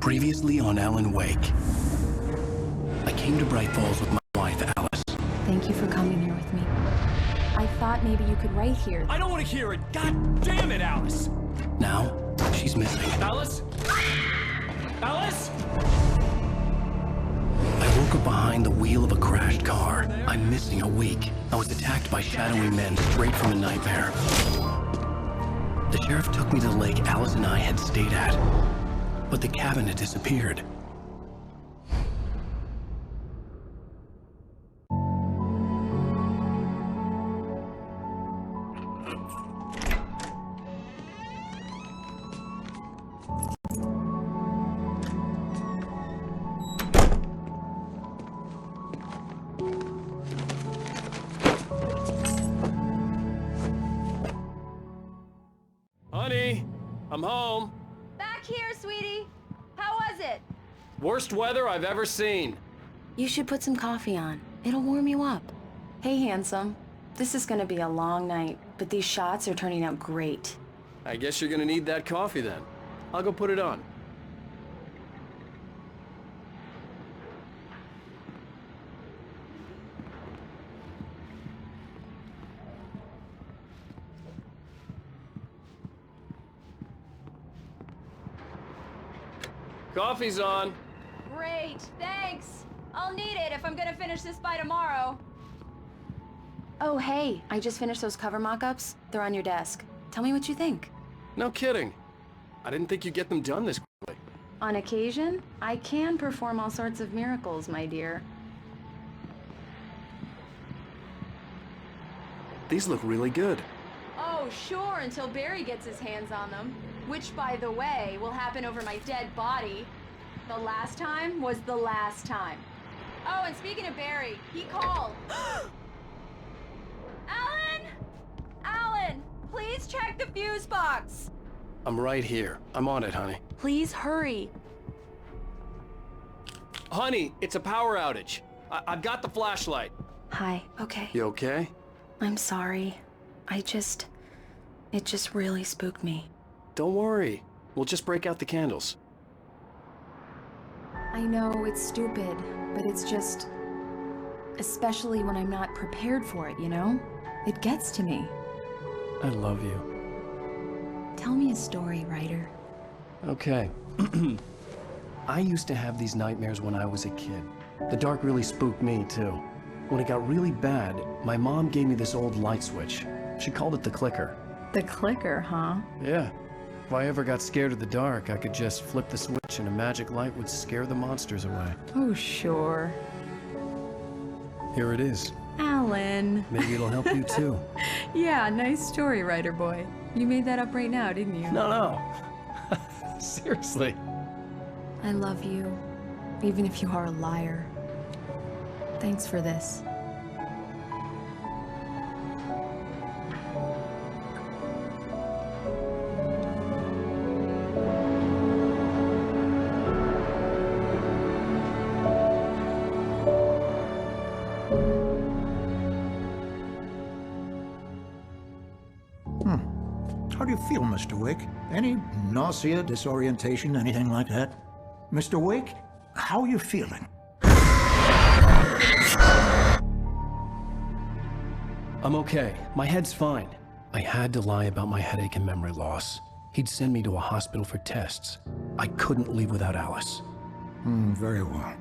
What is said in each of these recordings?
Previously on Alan Wake. I came to Bright Falls with my wife, Alice. Thank you for coming here with me. I thought maybe you could write here. I don't want to hear it! God damn it, Alice! Now, she's missing. Alice? Alice? I woke up behind the wheel of a crashed car. I'm missing a week. I was attacked by shadowy men straight from a nightmare. The sheriff took me to the lake Alice and I had stayed at, but the cabin had disappeared. Honey, I'm home. Back here, sweetie. How was it? Worst weather I've ever seen. You should put some coffee on. It'll warm you up. Hey, handsome. This is gonna be a long night, but these shots are turning out great. I guess you're gonna need that coffee then. I'll go put it on. Coffee's on. Great, thanks. I'll need it if I'm gonna finish this by tomorrow. Oh, hey, I just finished those cover mock-ups. They're on your desk. Tell me what you think. No kidding. I didn't think you'd get them done this quickly. On occasion, I can perform all sorts of miracles, my dear. These look really good. Oh, sure, until Barry gets his hands on them. Which, by the way, will happen over my dead body. The last time was the last time. Oh, and speaking of Barry, he called. Alan! Alan! Please check the fuse box! I'm right here. I'm on it, honey. Please hurry. Honey, it's a power outage. I've got the flashlight. Hi, okay. You okay? I'm sorry. It just really spooked me. Don't worry. We'll just break out the candles. I know it's stupid, but it's just... especially when I'm not prepared for it, you know? It gets to me. I love you. Tell me a story, writer. Okay. I used to have these nightmares when I was a kid. The dark really spooked me, too. When it got really bad, my mom gave me this old light switch. She called it the clicker. The clicker, huh? Yeah. If I ever got scared of the dark, I could just flip the switch and a magic light would scare the monsters away. Oh, sure. Here it is. Alan. Maybe it'll help you, too. Yeah, nice story, writer boy. You made that up right now, didn't you? No. Seriously. I love you, even if you are a liar. Thanks for this. How do you feel, Mr. Wake? Any nausea, disorientation, anything like that? Mr. Wake, how are you feeling? I'm okay. My head's fine. I had to lie about my headache and memory loss. He'd send me to a hospital for tests. I couldn't leave without Alice. Very well.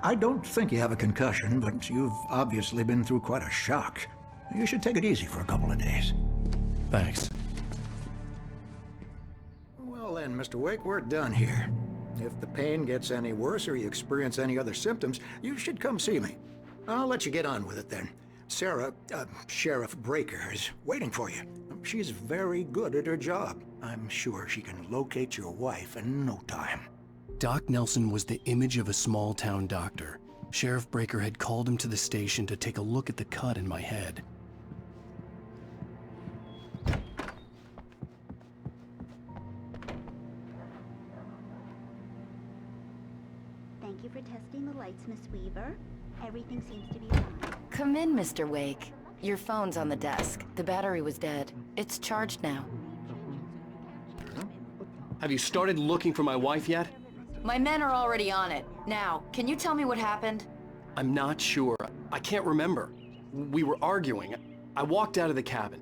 I don't think you have a concussion, but you've obviously been through quite a shock. You should take it easy for a couple of days. Thanks. Well then, Mr. Wake, we're done here. If the pain gets any worse or you experience any other symptoms, you should come see me. I'll let you get on with it then. Sarah, Sheriff Breaker, is waiting for you. She's very good at her job. I'm sure she can locate your wife in no time. Doc Nelson was the image of a small-town doctor. Sheriff Breaker had called him to the station to take a look at the cut in my head. Thank you for testing the lights, Miss Weaver. Everything seems to be fine. Come in, Mr. Wake. Your phone's on the desk. The battery was dead. It's charged now. Have you started looking for my wife yet? My men are already on it. Now, can you tell me what happened? I'm not sure. I can't remember. We were arguing. I walked out of the cabin.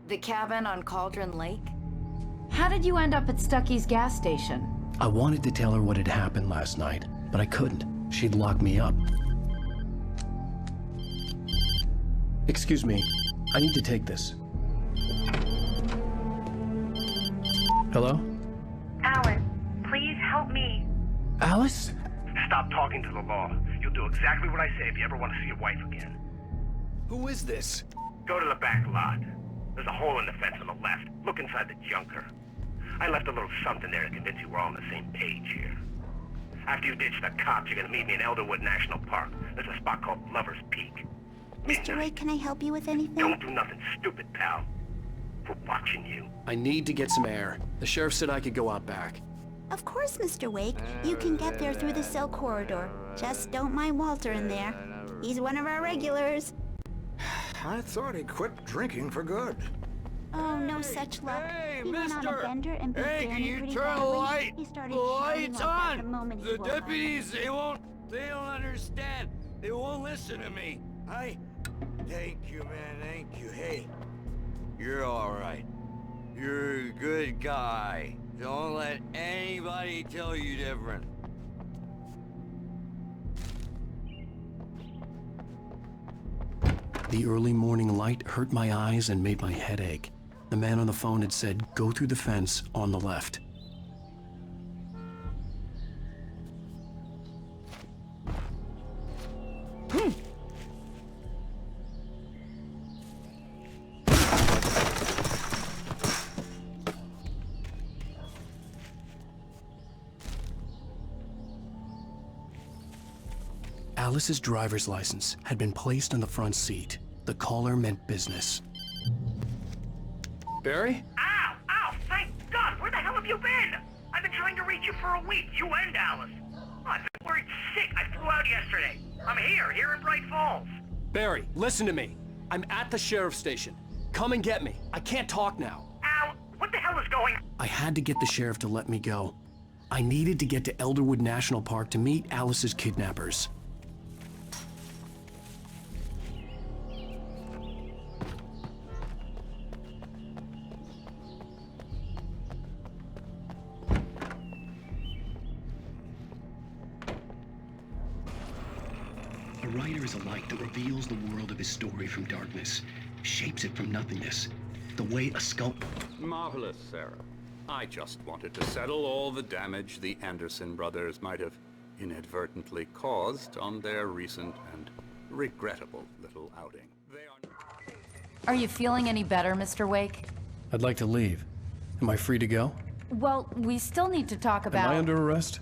The cabin on Cauldron Lake? How did you end up at Stucky's gas station? I wanted to tell her what had happened last night, but I couldn't. She'd lock me up. Excuse me, I need to take this. Hello? Alan, please help me. Alice? Stop talking to the law. You'll do exactly what I say if you ever want to see your wife again. Who is this? Go to the back lot. There's a hole in the fence on the left. Look inside the junker. I left a little something there to convince you we're all on the same page here. After you ditch the cops, you're gonna meet me in Elderwood National Park. There's a spot called Lover's Peak. Mr. Wake, can I help you with anything? Don't do nothing stupid, pal. We're watching you. I need to get some air. The sheriff said I could go out back. Of course, Mr. Wake. You can get there through the cell corridor. Just don't mind Walter in there. He's one of our regulars. I thought he quit drinking for good. Oh, no such luck. Hey, He went on a mister! bender and beat Hey, Danny can you pretty turn the badly. light? He started The shouting light's like that on! the moment he The woke up. deputies, they don't understand. They won't listen to me. Thank you, man, thank you. Hey, you're all right. You're a good guy. Don't let anybody tell you different. The early morning light hurt my eyes and made my head ache. The man on the phone had said, go through the fence on the left. Alice's driver's license had been placed on the front seat. The caller meant business. Barry? Ow! Ow! Thank God! Where the hell have you been? I've been trying to reach you for a week, you and Alice. Oh, I've been worried sick. I flew out yesterday. I'm here in Bright Falls. Barry, listen to me. I'm at the sheriff's station. Come and get me. I can't talk now. Al, what the hell is going on? I had to get the sheriff to let me go. I needed to get to Elderwood National Park to meet Alice's kidnappers. A writer is a light that reveals the world of his story from darkness, shapes it from nothingness, the way a sculptor... Marvelous, Sarah. I just wanted to settle all the damage the Anderson brothers might have inadvertently caused on their recent and regrettable little outing. Are you feeling any better, Mr. Wake? I'd like to leave. Am I free to go? Well, we still need to talk about... Am I under arrest?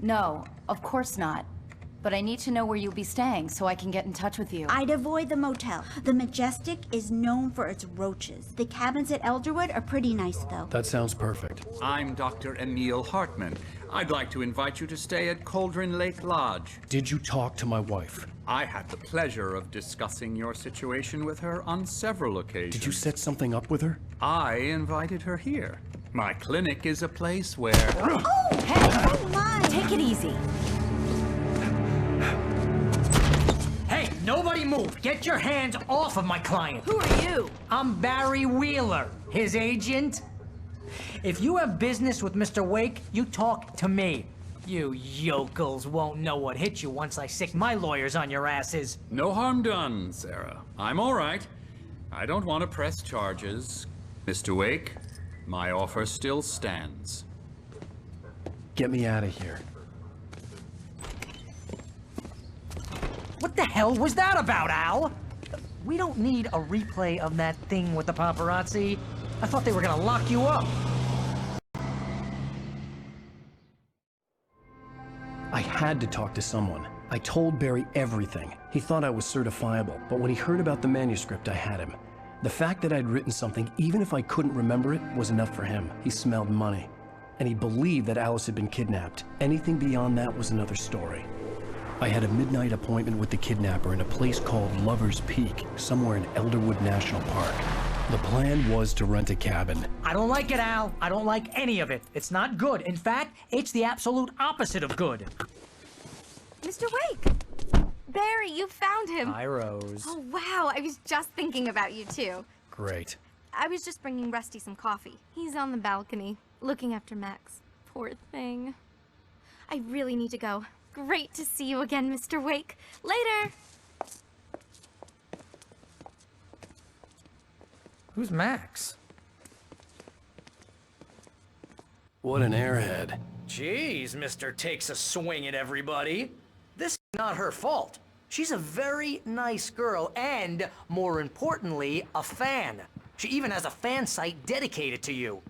No, of course not. But I need to know where you'll be staying so I can get in touch with you. I'd avoid the motel. The Majestic is known for its roaches. The cabins at Elderwood are pretty nice, though. That sounds perfect. I'm Dr. Emil Hartman. I'd like to invite you to stay at Cauldron Lake Lodge. Did you talk to my wife? I had the pleasure of discussing your situation with her on several occasions. Did you set something up with her? I invited her here. My clinic is a place where... Oh! Hey! Come on! Take it easy. Hey, nobody move! Get your hands off of my client! Who are you? I'm Barry Wheeler, his agent. If you have business with Mr. Wake, you talk to me. You yokels won't know what hit you once I sick my lawyers on your asses. No harm done, Sarah. I'm all right. I don't want to press charges. Mr. Wake, my offer still stands. Get me out of here. What the hell was that about, Al? We don't need a replay of that thing with the paparazzi. I thought they were gonna lock you up. I had to talk to someone. I told Barry everything. He thought I was certifiable, but when he heard about the manuscript, I had him. The fact that I'd written something, even if I couldn't remember it, was enough for him. He smelled money. And he believed that Alice had been kidnapped. Anything beyond that was another story. I had a midnight appointment with the kidnapper in a place called Lover's Peak, somewhere in Elderwood National Park. The plan was to rent a cabin. I don't like it, Al. I don't like any of it. It's not good. In fact, it's the absolute opposite of good. Mr. Wake! Barry, you found him! Hi, Rose. Oh, wow. I was just thinking about you, too. Great. I was just bringing Rusty some coffee. He's on the balcony, looking after Max. Poor thing. I really need to go. Great to see you again, Mr. Wake. Later! Who's Max? What an airhead. Jeez, Mr. Takes a swing at everybody. This is not her fault. She's a very nice girl and, more importantly, a fan. She even has a fan site dedicated to you.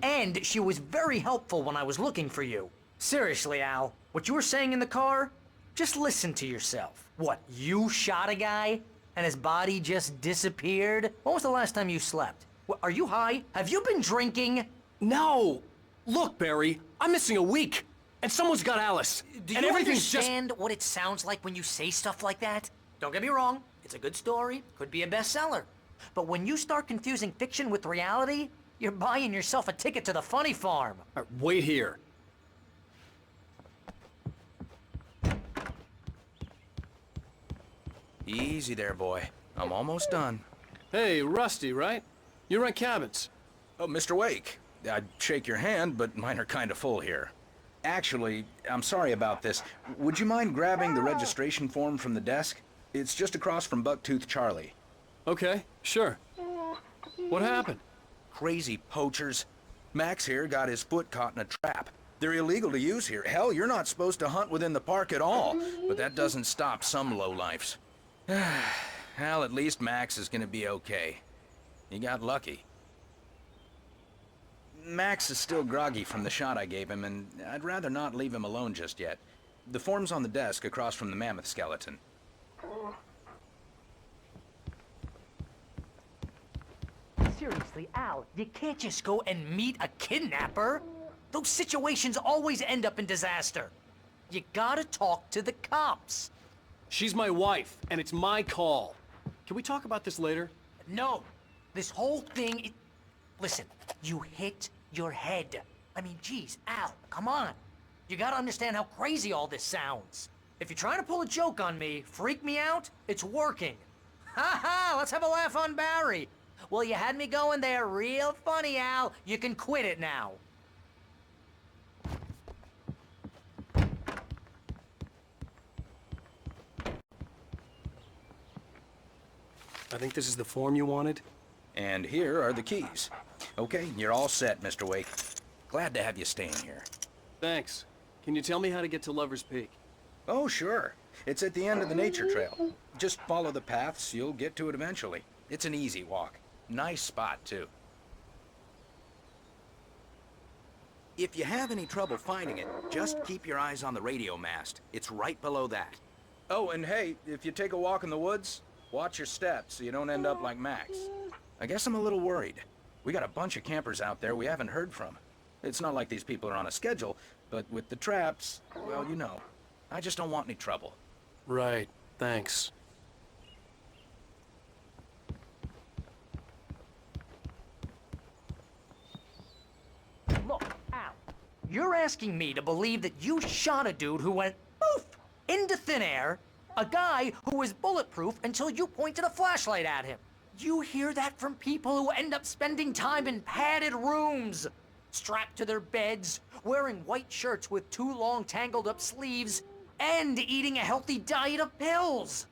And she was very helpful when I was looking for you. Seriously, Al, what you were saying in the car? Just listen to yourself. What, you shot a guy? And his body just disappeared? When was the last time you slept? What, are you high? Have you been drinking? No! Look, Barry, I'm missing a week. And someone's got Alice. Do and you everything's understand what it sounds like when you say stuff like that? Don't get me wrong, it's a good story, could be a bestseller. But when you start confusing fiction with reality, you're buying yourself a ticket to the funny farm. Wait here. Easy there, boy. I'm almost done. Hey, Rusty, right? You rent cabins. Oh, Mr. Wake. I'd shake your hand, but mine are kind of full here. Actually, I'm sorry about this. Would you mind grabbing the registration form from the desk? It's just across from Bucktooth Charlie. Okay, sure. What happened? Crazy poachers. Max here got his foot caught in a trap. They're illegal to use here. Hell, you're not supposed to hunt within the park at all. But that doesn't stop some lowlifes. Well, at least Max is gonna be okay. He got lucky. Max is still groggy from the shot I gave him, and I'd rather not leave him alone just yet. The form's on the desk across from the mammoth skeleton. Seriously, Al, you can't just go and meet a kidnapper. Those situations always end up in disaster. You gotta talk to the cops. She's my wife, and it's my call. Can we talk about this later? No. This whole thing, listen, you hit your head. I mean, geez, Al, come on. You gotta understand how crazy all this sounds. If you're trying to pull a joke on me, freak me out, it's working. Ha ha, let's have a laugh on Barry. Well, you had me going there real funny, Al. You can quit it now. I think this is the form you wanted. And here are the keys. Okay, you're all set, Mr. Wake. Glad to have you staying here. Thanks. Can you tell me how to get to Lover's Peak? Oh, sure. It's at the end of the nature trail. Just follow the paths, you'll get to it eventually. It's an easy walk. Nice spot, too. If you have any trouble finding it, just keep your eyes on the radio mast. It's right below that. Oh, and hey, if you take a walk in the woods, watch your steps so you don't end up like Max. I guess I'm a little worried. We got a bunch of campers out there we haven't heard from. It's not like these people are on a schedule, but with the traps, well, you know. I just don't want any trouble. Right. Thanks. Look, Al, you're asking me to believe that you shot a dude who went poof into thin air, a guy who was bulletproof until you pointed a flashlight at him. You hear that from people who end up spending time in padded rooms, strapped to their beds, wearing white shirts with too long tangled up sleeves, and eating a healthy diet of pills.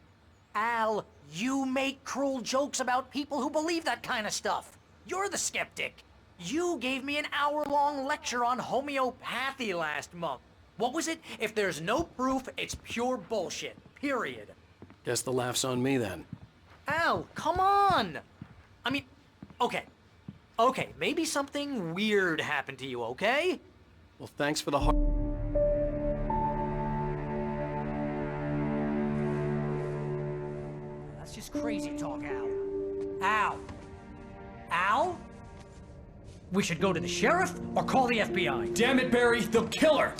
Al, you make cruel jokes about people who believe that kind of stuff. You're the skeptic. You gave me an hour-long lecture on homeopathy last month. What was it? If there's no proof, it's pure bullshit. Period. Guess the laugh's on me then. Al, come on! I mean, okay. Okay, maybe something weird happened to you, okay? Well, thanks for the heart. That's just crazy talk, Al. Al? Al? We should go to the sheriff or call the FBI. Damn it, Barry, they'll kill her!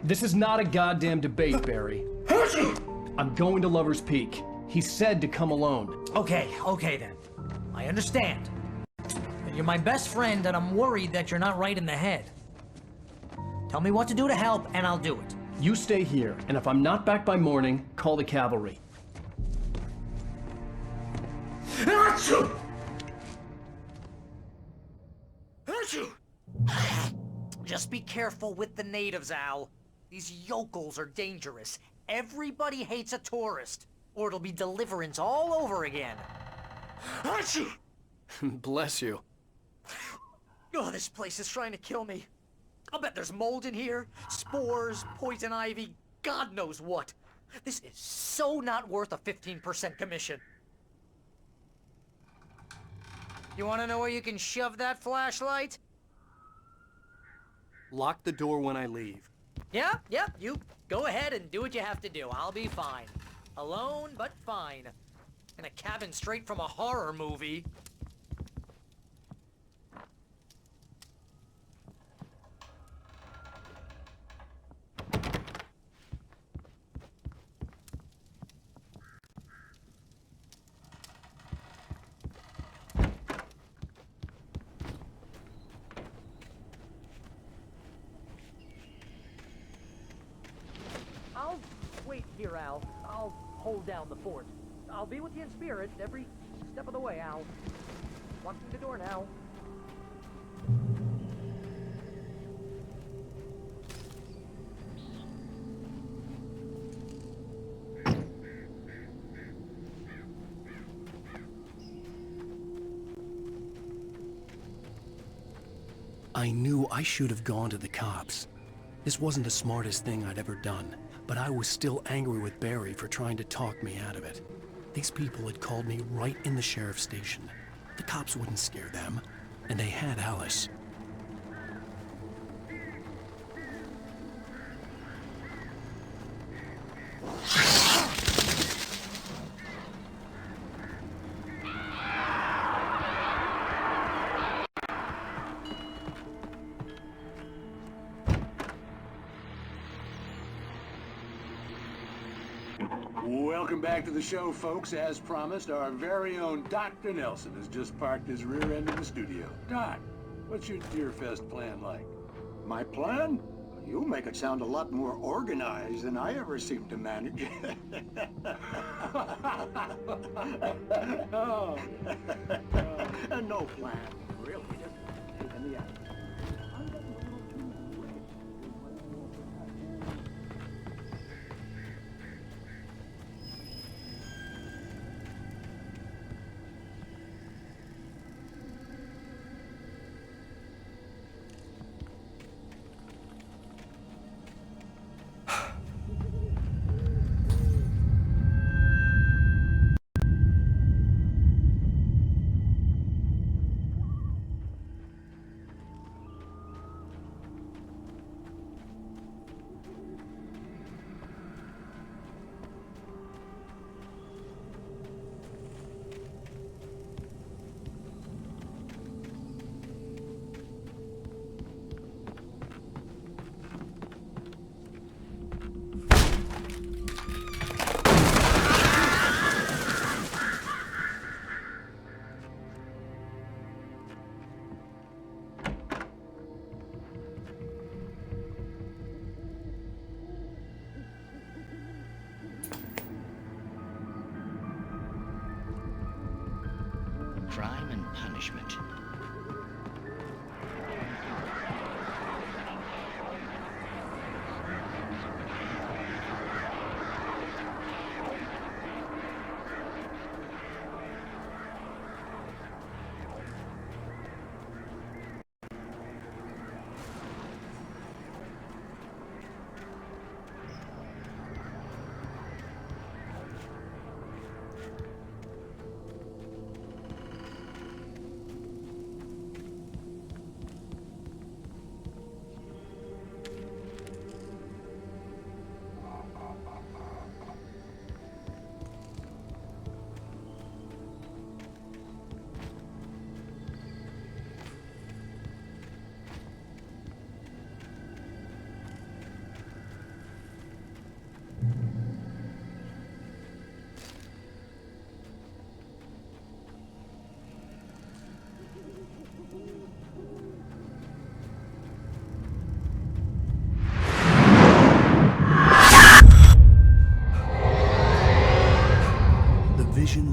This is not a goddamn debate, Barry. I'm going to Lover's Peak. He said to come alone. Okay then. I I understand. You're my best friend, and I'm worried that you're not right in the head. Tell me what to do to help, and I'll do it. You stay here, and if I'm not back by morning, call the cavalry. Achoo! Just be careful with the natives, Al. These yokels are dangerous. Everybody hates a tourist, or it'll be Deliverance all over again. Achoo! Bless you. Oh, this place is trying to kill me. I'll bet there's mold in here, spores, poison ivy, God knows what. This is so not worth a 15% commission. You want to know where you can shove that flashlight? Lock the door when I leave. Yeah, you go ahead and do what you have to do. I'll be fine. Alone, but fine. In a cabin straight from a horror movie. I'll wait here, Al. I'll hold down the fort. I'll be with you in spirit every step of the way, Al. Locking the door now. I knew I should have gone to the cops. This wasn't the smartest thing I'd ever done, but I was still angry with Barry for trying to talk me out of it. These people had called me right in the sheriff's station. The cops wouldn't scare them, and they had Alice. Welcome back to the show, folks. As promised, our very own Dr. Nelson has just parked his rear end in the studio. Doc, what's your Deerfest plan like? My plan? You make it sound a lot more organized than I ever seem to manage. Oh. No plan, really. Just taking the action. I'm getting a little too rich. Crime and punishment.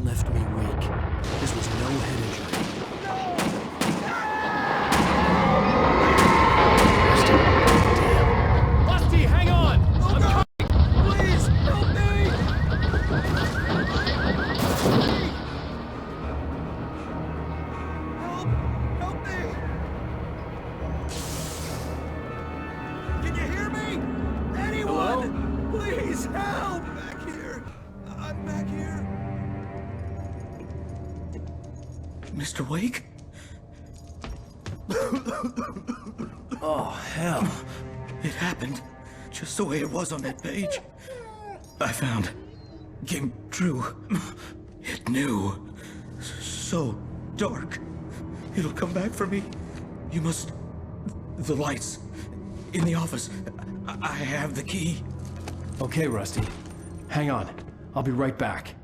left me weak. This was no head injury. Rusty, hang on! I'm coming! Please, help me! Help me! Can you hear me? Anyone? Hello? Please, help! Back here! I'm back here! Mr. Wake? Oh, hell. It happened just the way it was on that page. I found. Came true. It knew. So dark. It'll come back for me. You must... The lights. In the office. I have the key. Okay, Rusty. Hang on. I'll be right back.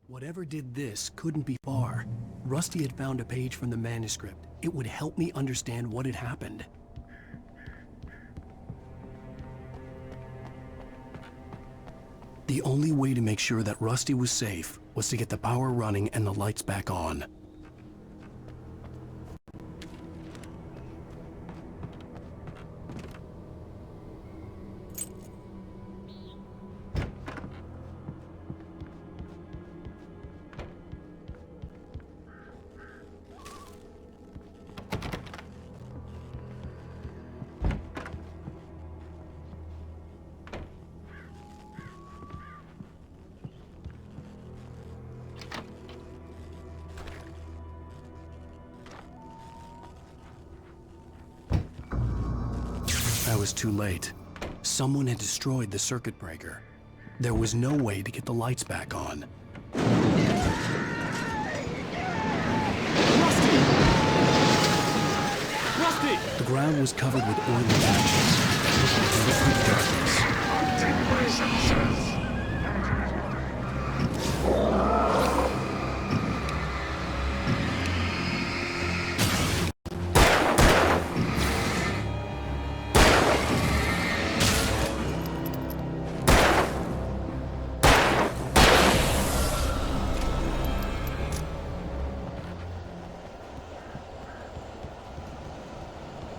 Whatever did this couldn't be far. Rusty had found a page from the manuscript. It would help me understand what had happened. The only way to make sure that Rusty was safe was to get the power running and the lights back on. I was too late. Someone had destroyed the circuit breaker. There was no way to get the lights back on. Rusty! The ground was covered with oily patches.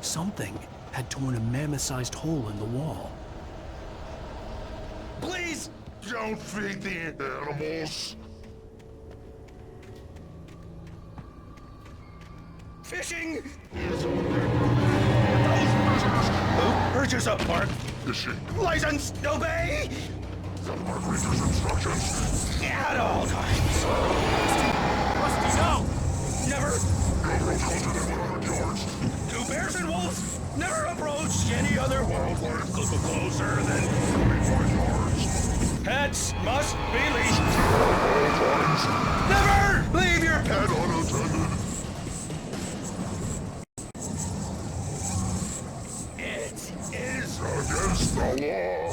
Something had torn a mammoth-sized hole in the wall. Please! Don't feed the animals. Fishing! Urges up, Mark. Fishing. License, obey! Mark reads his instructions. At all times. Rusty, no! Never! Go 100 yards. To bears and wolves, never approach any other wildlife closer than 25 yards. Pets must be leashed. Never leave your pet unattended. It is against the law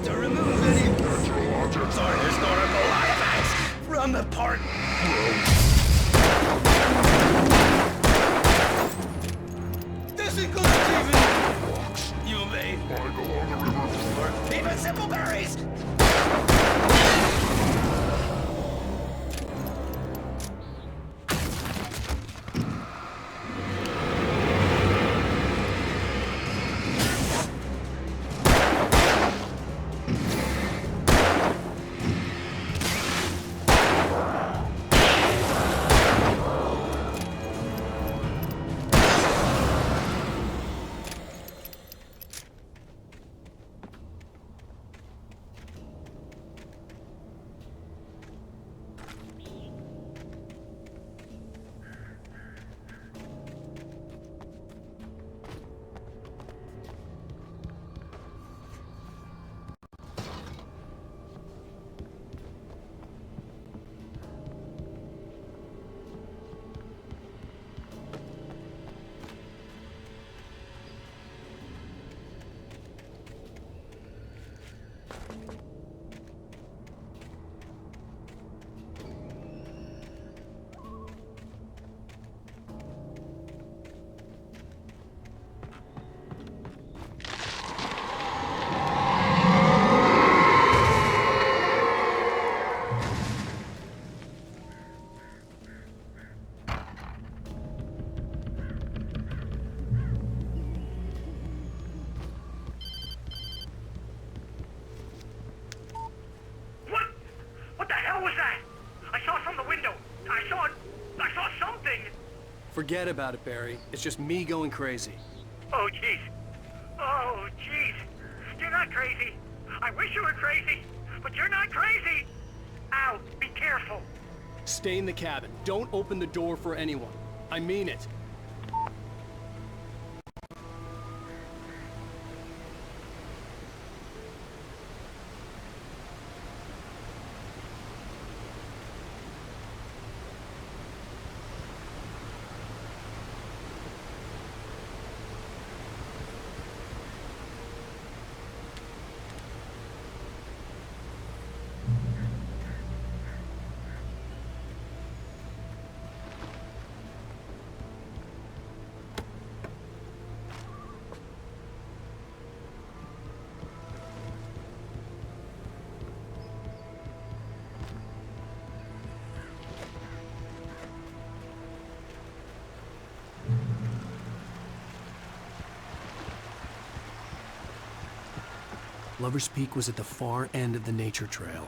to remove any meteorological or historical artifacts from the park. This includes even walks you made, or even simple berries. Forget about it, Barry. It's just me going crazy. Oh, jeez. Oh, jeez. You're not crazy. I wish you were crazy, but you're not crazy. Ow, be careful. Stay in the cabin. Don't open the door for anyone. I mean it. Lover's Peak was at the far end of the nature trail.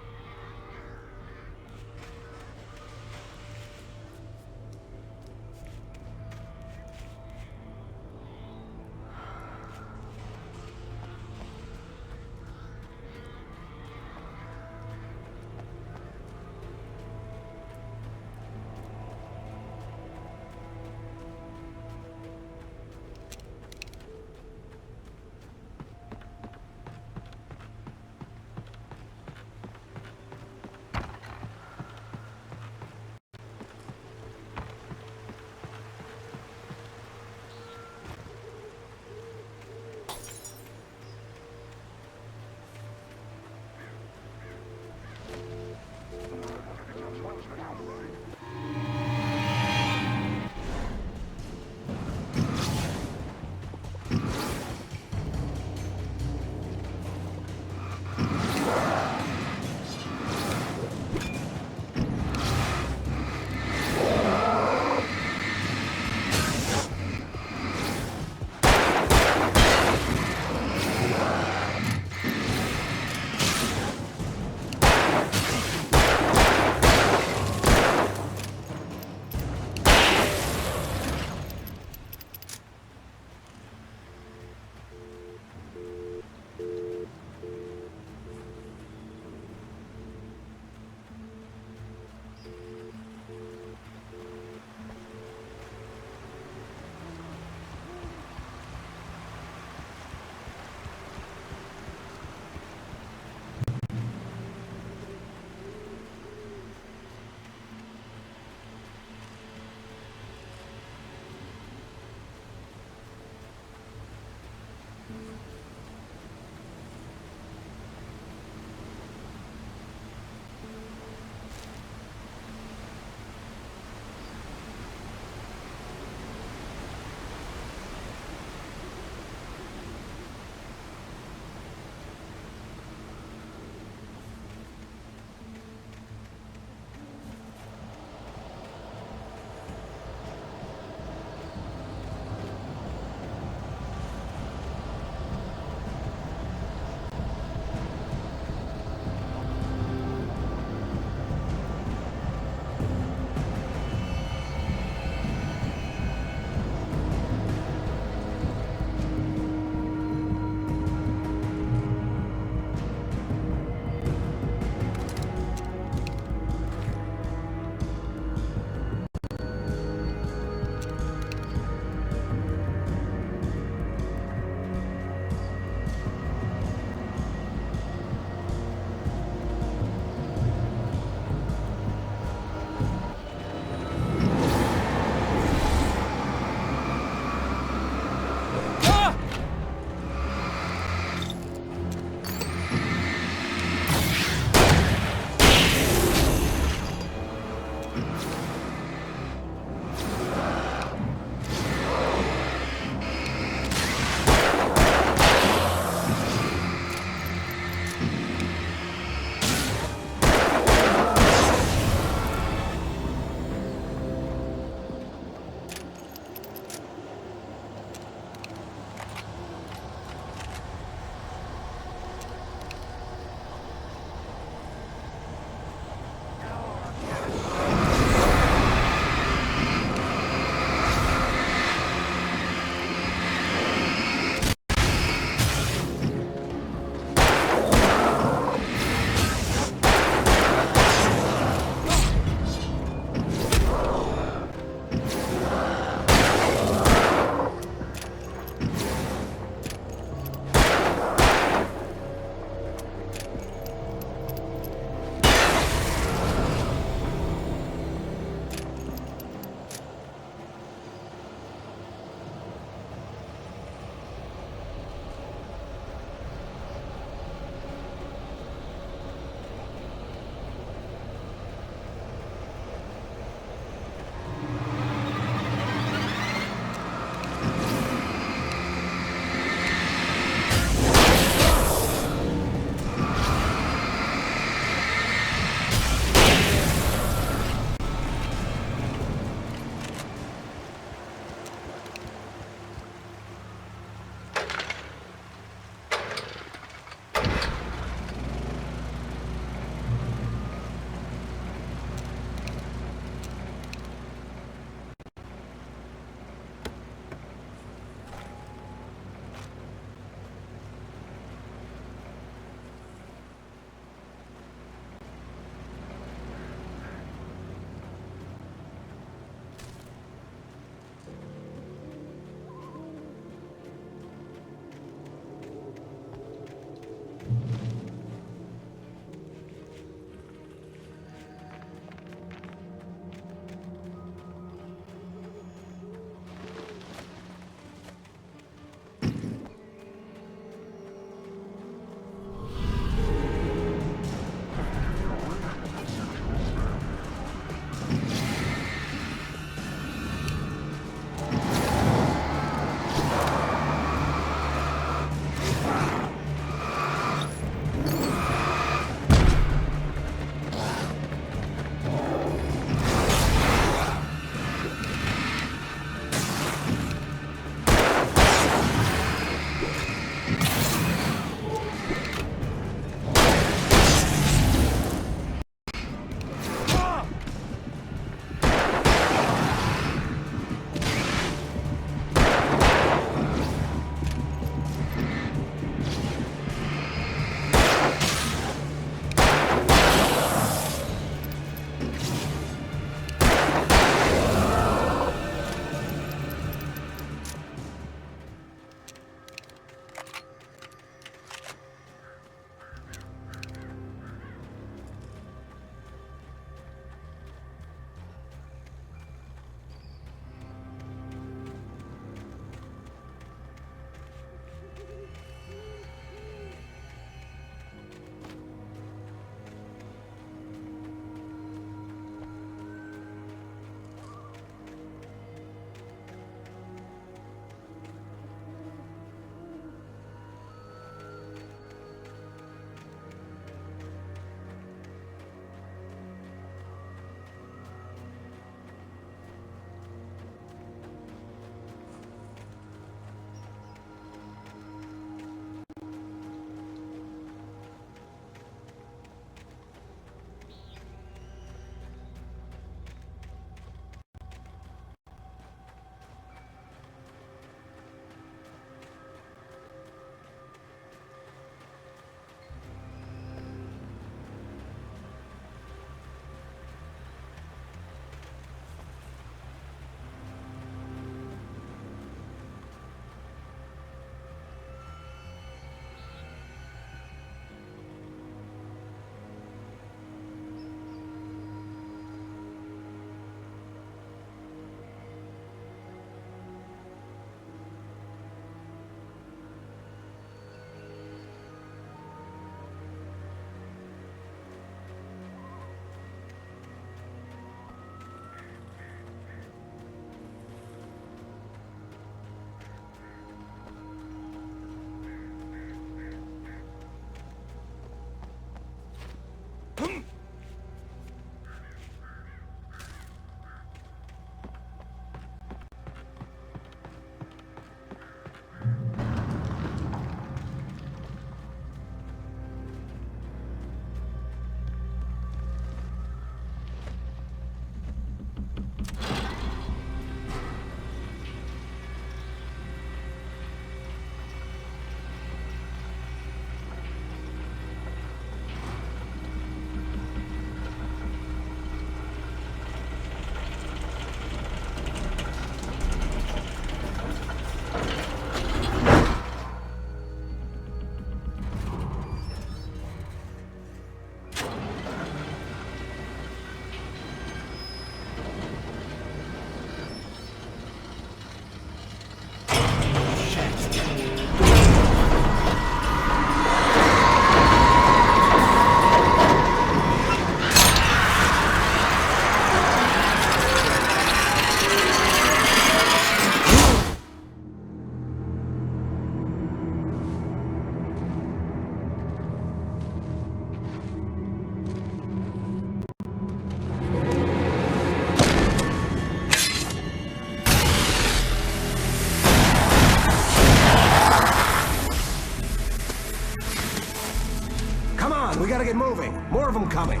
gotta get moving. More of them coming.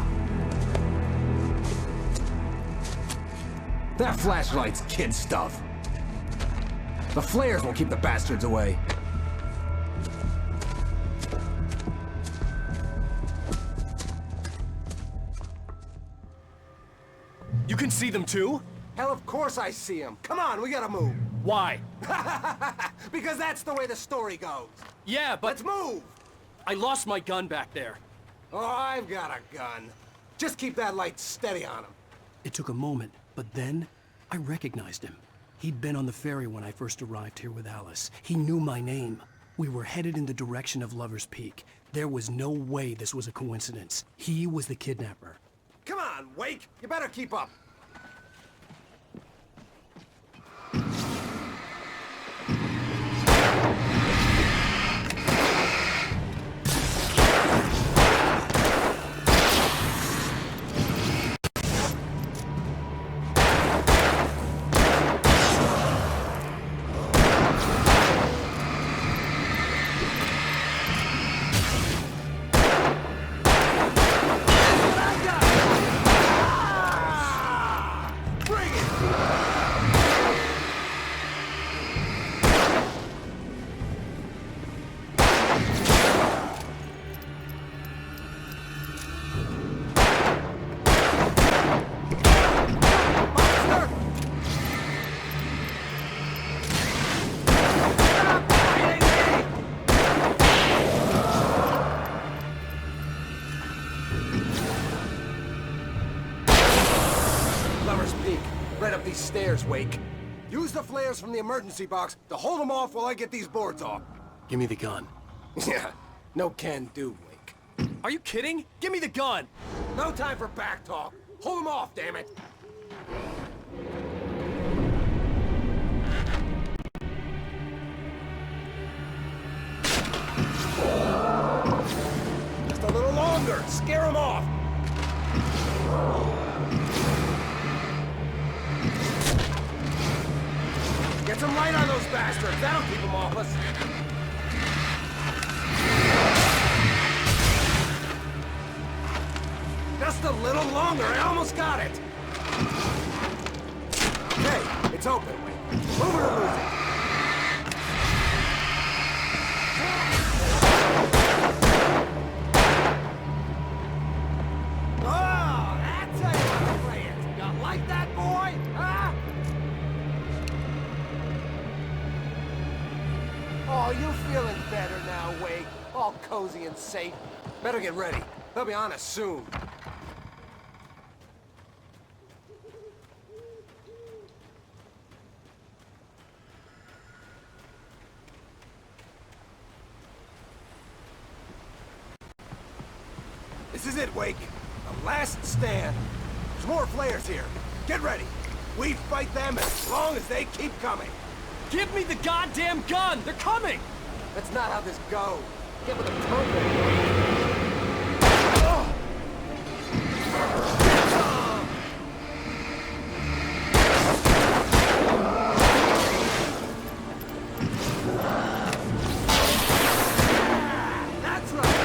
That flashlight's kid stuff. The flares will keep the bastards away. You can see them too? Hell, of course I see them. Come on, we gotta move. Why? Because that's the way the story goes. Yeah, but... Let's move! I lost my gun back there. Oh, I've got a gun. Just keep that light steady on him. It took a moment, but then I recognized him. He'd been on the ferry when I first arrived here with Alice. He knew my name. We were headed in the direction of Lover's Peak. There was no way this was a coincidence. He was the kidnapper. Come on, Wake! You better keep up. Stairs, Wake. Use the flares from the emergency box to hold them off while I get these boards off. Give me the gun. Yeah, no can do, Wake. Are you kidding? Give me the gun! No time for back talk. Hold them off, damn it. Just a little longer. Scare them off. Get some light on those bastards. That'll keep them off us. Just a little longer. I almost got it. Okay, it's open. Move it or lose it. Oh, that's how you want to play it. You like that, boy? Huh? Oh, you feeling better now, Wake? All cozy and safe. Better get ready. They'll be on us soon. This is it, Wake. The last stand. There's more flares here. Get ready. We fight them as long as they keep coming. Give me the goddamn gun! They're coming! That's not how this goes. Get with the program. That's right.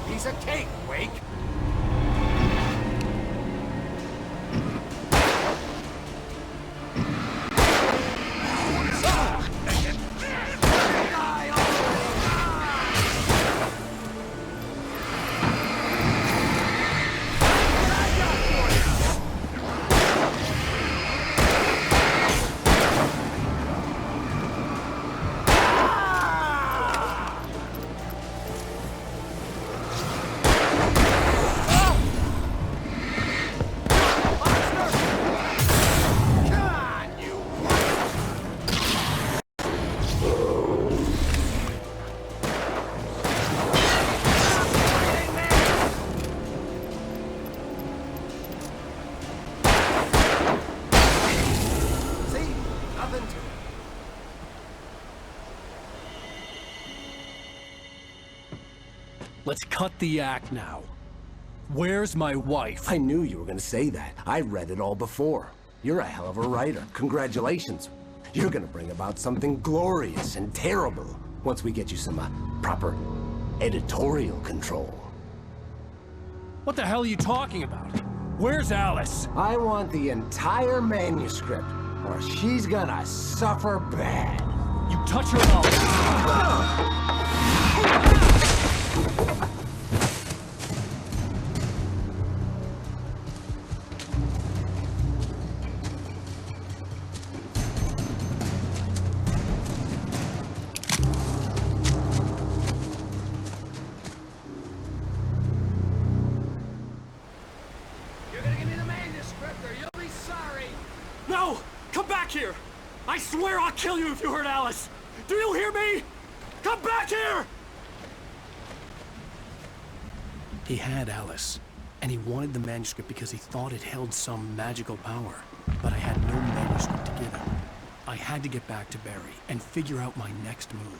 Piece of cake, Wake. Let's cut the act now. Where's my wife? I knew you were gonna say that. I read it all before. You're a hell of a writer. Congratulations. You're gonna bring about something glorious and terrible once we get you some proper editorial control. What the hell are you talking about? Where's Alice? I want the entire manuscript, or she's gonna suffer bad. You touch her mouth. You're gonna give me the manuscript or you'll be sorry! No! Come back here! I swear I'll kill you if you hurt Alice! Do you hear me? Come back here! He had Alice, and he wanted the manuscript because he thought it held some magical power. But I had no manuscript to give him. I had to get back to Barry and figure out my next move.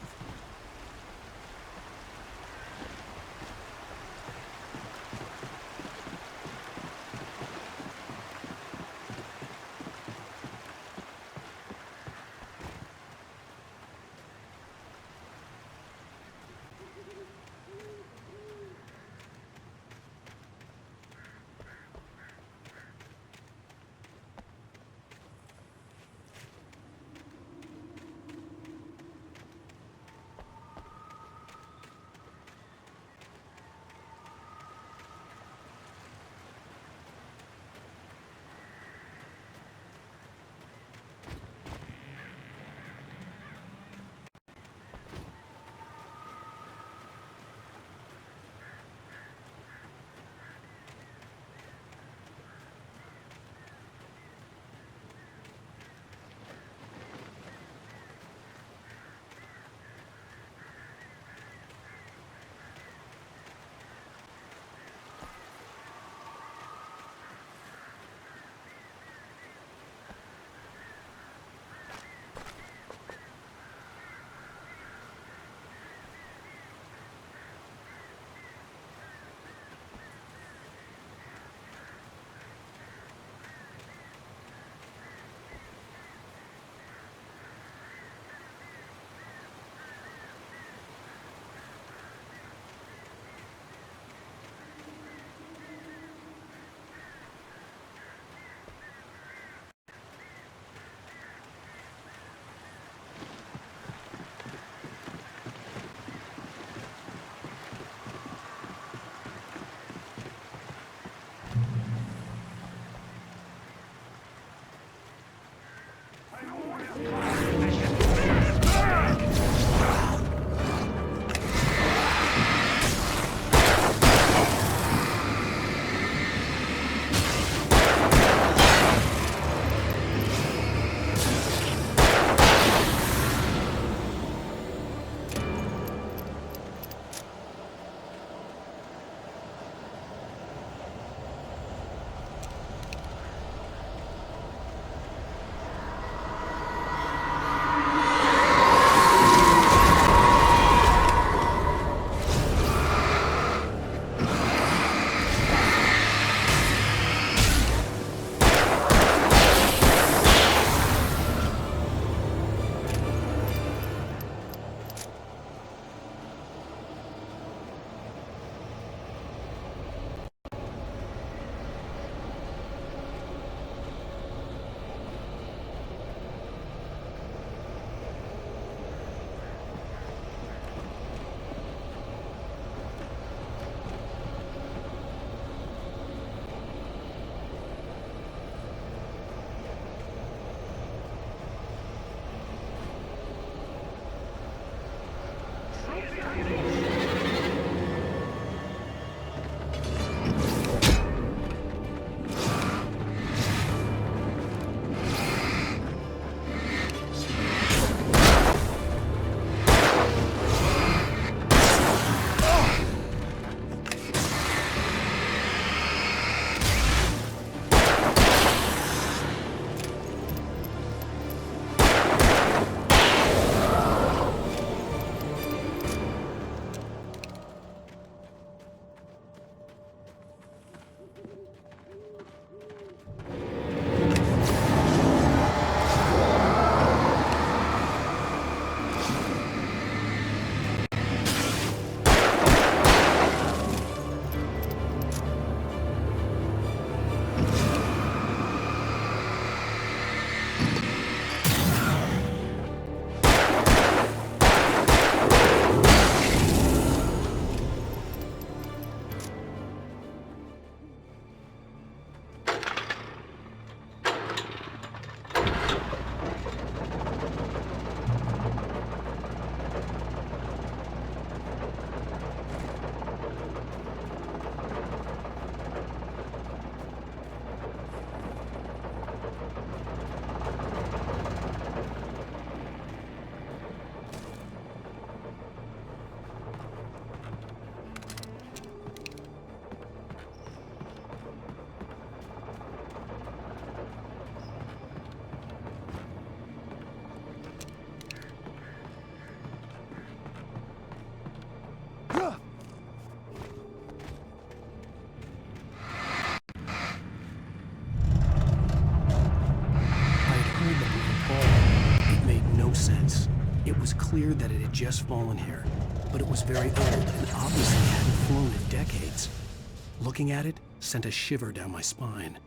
clear that it had just fallen here, but it was very old and obviously hadn't flown in decades. Looking at it sent a shiver down my spine.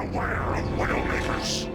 aware of Widowmakers.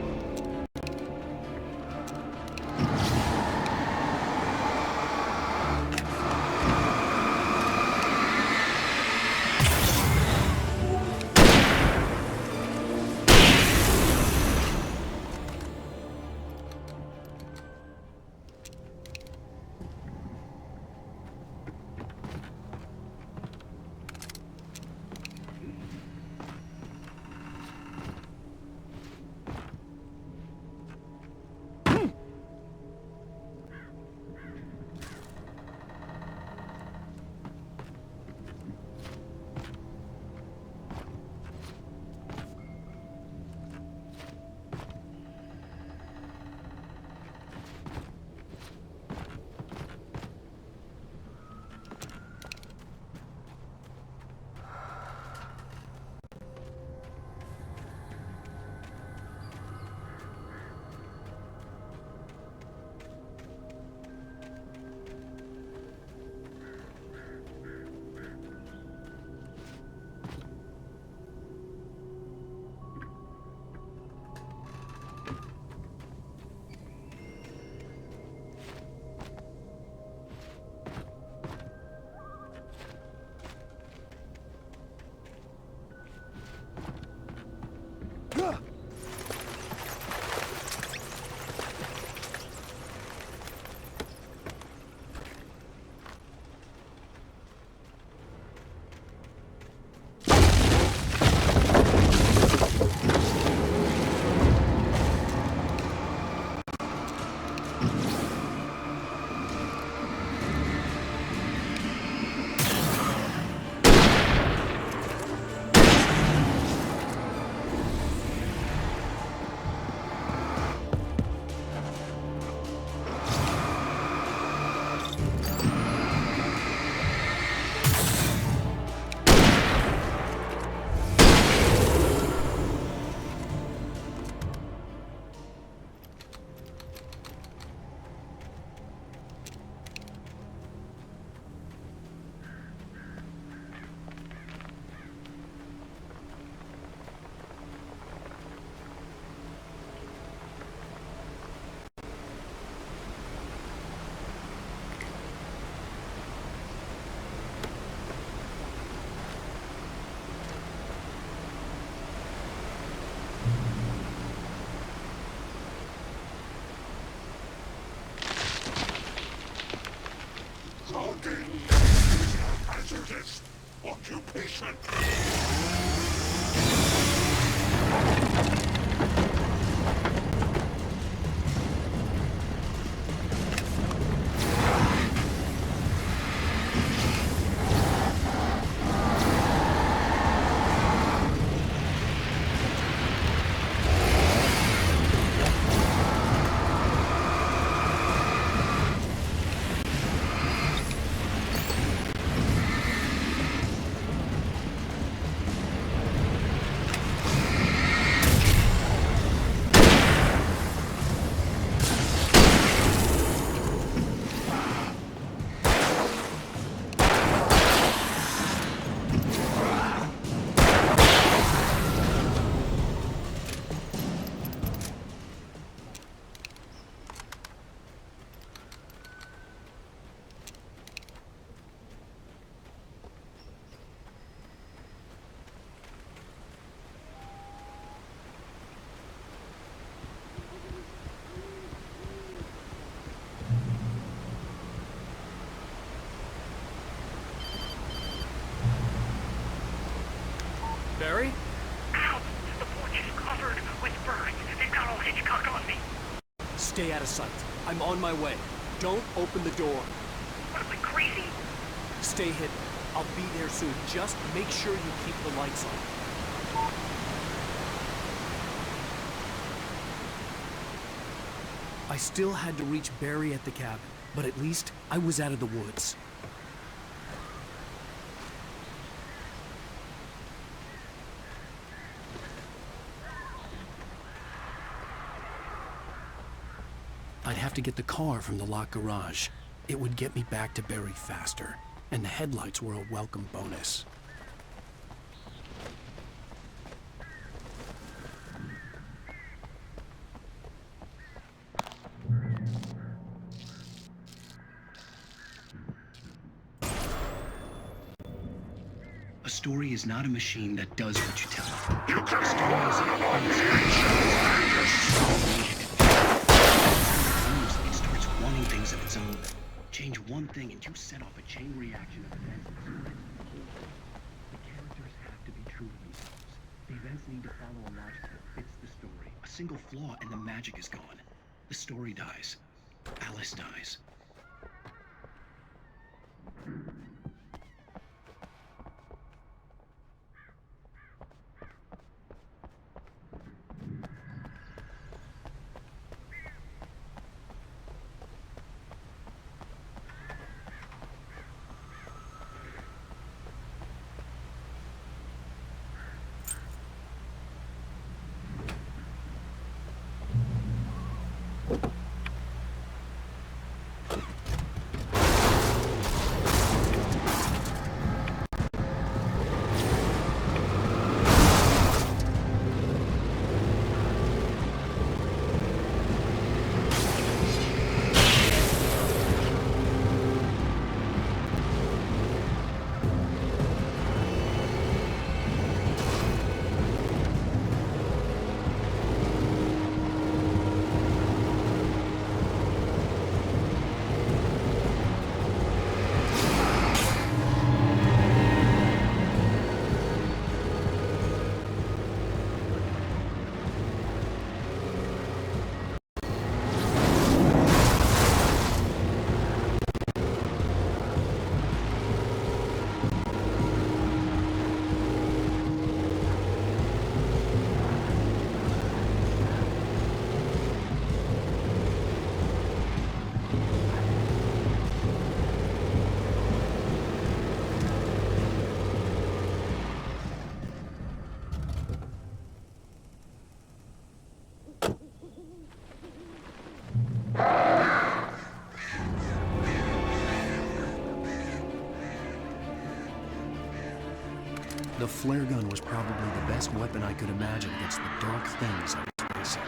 Hazardous occupation. Barry? Ow! The porch is covered with birds. They've got all Hitchcock on me. Stay out of sight. I'm on my way. Don't open the door. What am I, crazy? Stay hidden. I'll be there soon. Just make sure you keep the lights on. I still had to reach Barry at the cabin, but at least I was out of the woods. I'd have to get the car from the locked garage. It would get me back to Barry faster, and the headlights were a welcome bonus. story is not a machine that does what you tell it. You can It starts wanting things of its own. Change one thing and you set off a chain reaction of events. The characters have to be true to themselves. The events need to follow a logic that fits the story. A single flaw and the magic is gone. The story dies. Alice dies. The flare gun was probably the best weapon I could imagine against the dark things I was facing.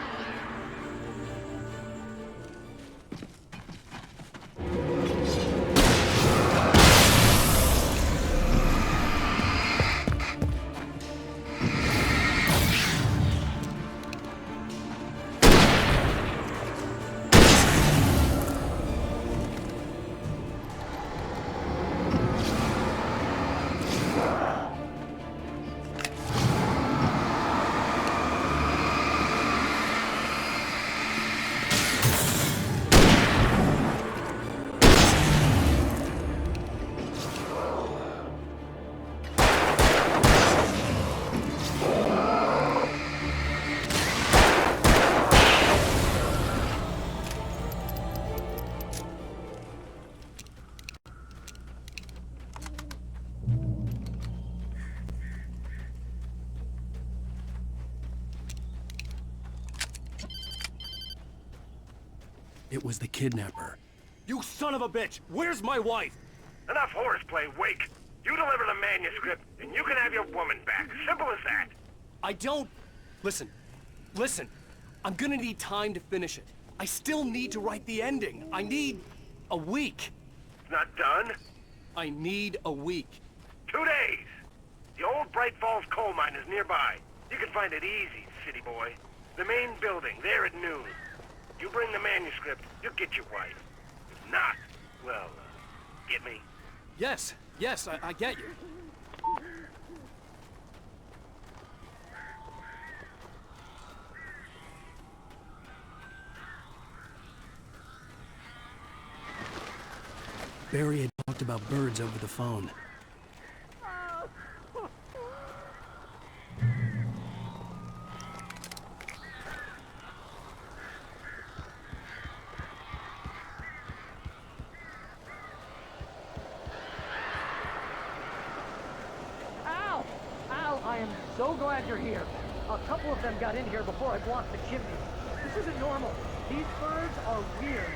It was the kidnapper. You son of a bitch! Where's my wife? Enough horseplay, Wake. You deliver the manuscript, and you can have your woman back. Simple as that. I don't... Listen. I'm gonna need time to finish it. I still need to write the ending. I need a week. It's not done? I need a week. 2 days. The old Bright Falls coal mine is nearby. You can find it easy, city boy. The main building, there at noon. You bring the manuscript, you'll get your wife. If not, well, get me? Yes, I get you. Barry had talked about birds over the phone. I am so glad you're here. A couple of them got in here before I blocked the chimney. This isn't normal. These birds are weird.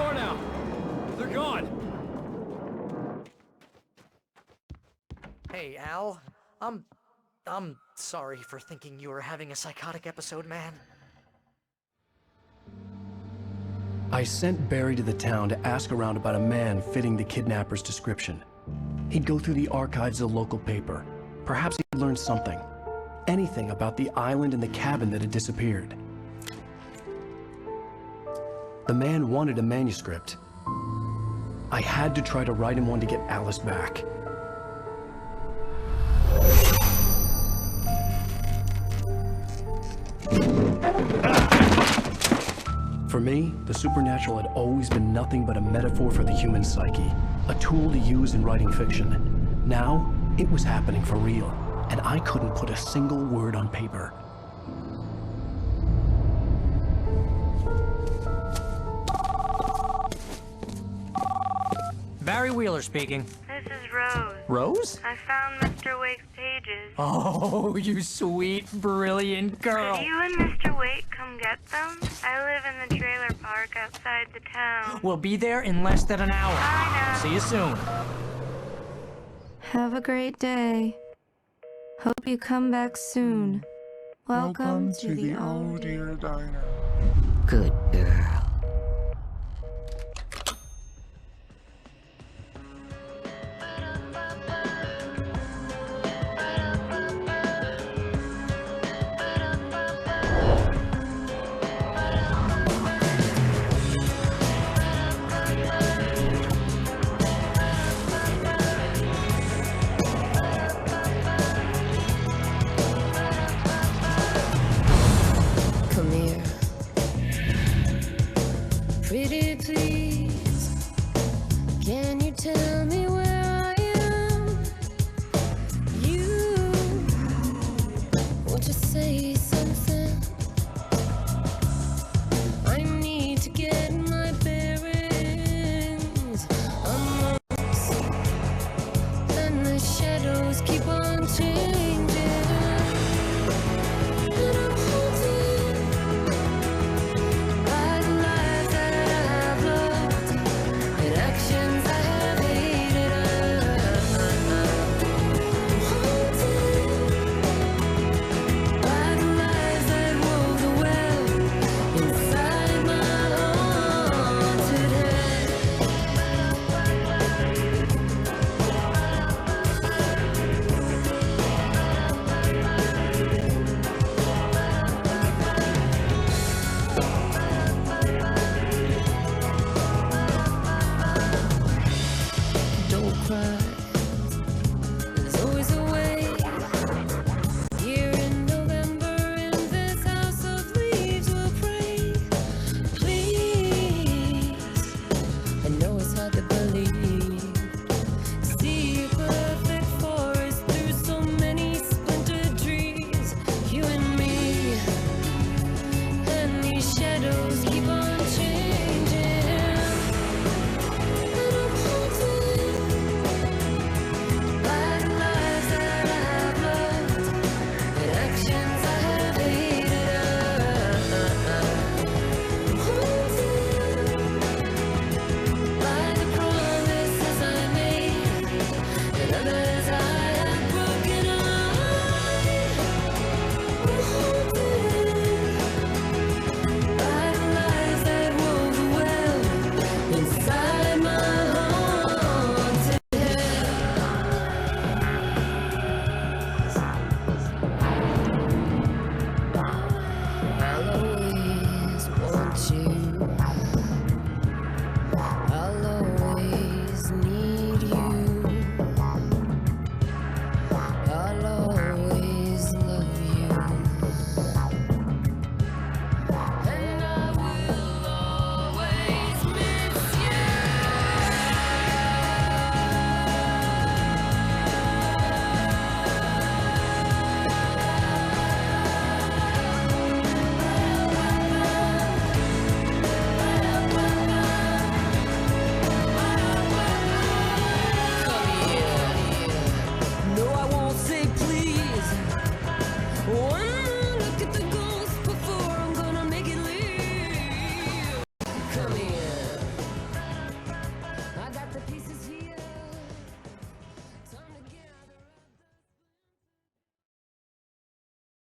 door now. They're gone. Hey, Al. I'm sorry for thinking you were having a psychotic episode, man. I sent Barry to the town to ask around about a man fitting the kidnapper's description. He'd go through the archives of the local paper. Perhaps he'd learn something. Anything about the island and the cabin that had disappeared. The man wanted a manuscript. I had to try to write him one to get Alice back. For me, the supernatural had always been nothing but a metaphor for the human psyche, a tool to use in writing fiction. Now, it was happening for real, and I couldn't put a single word on paper. Barry Wheeler speaking. This is Rose. Rose? I found Mr. Wake's pages. Oh, you sweet, brilliant girl. Could you and Mr. Wake come get them? I live in the trailer park outside the town. We'll be there in less than an hour. Bye now. See you soon. Have a great day. Hope you come back soon. Welcome to the Oh Dear Diner. Good girl. Come here. Pretty please, can you tell me where I am? You want to say something? I need to get my bearings amongst, and the shadows keep on changing.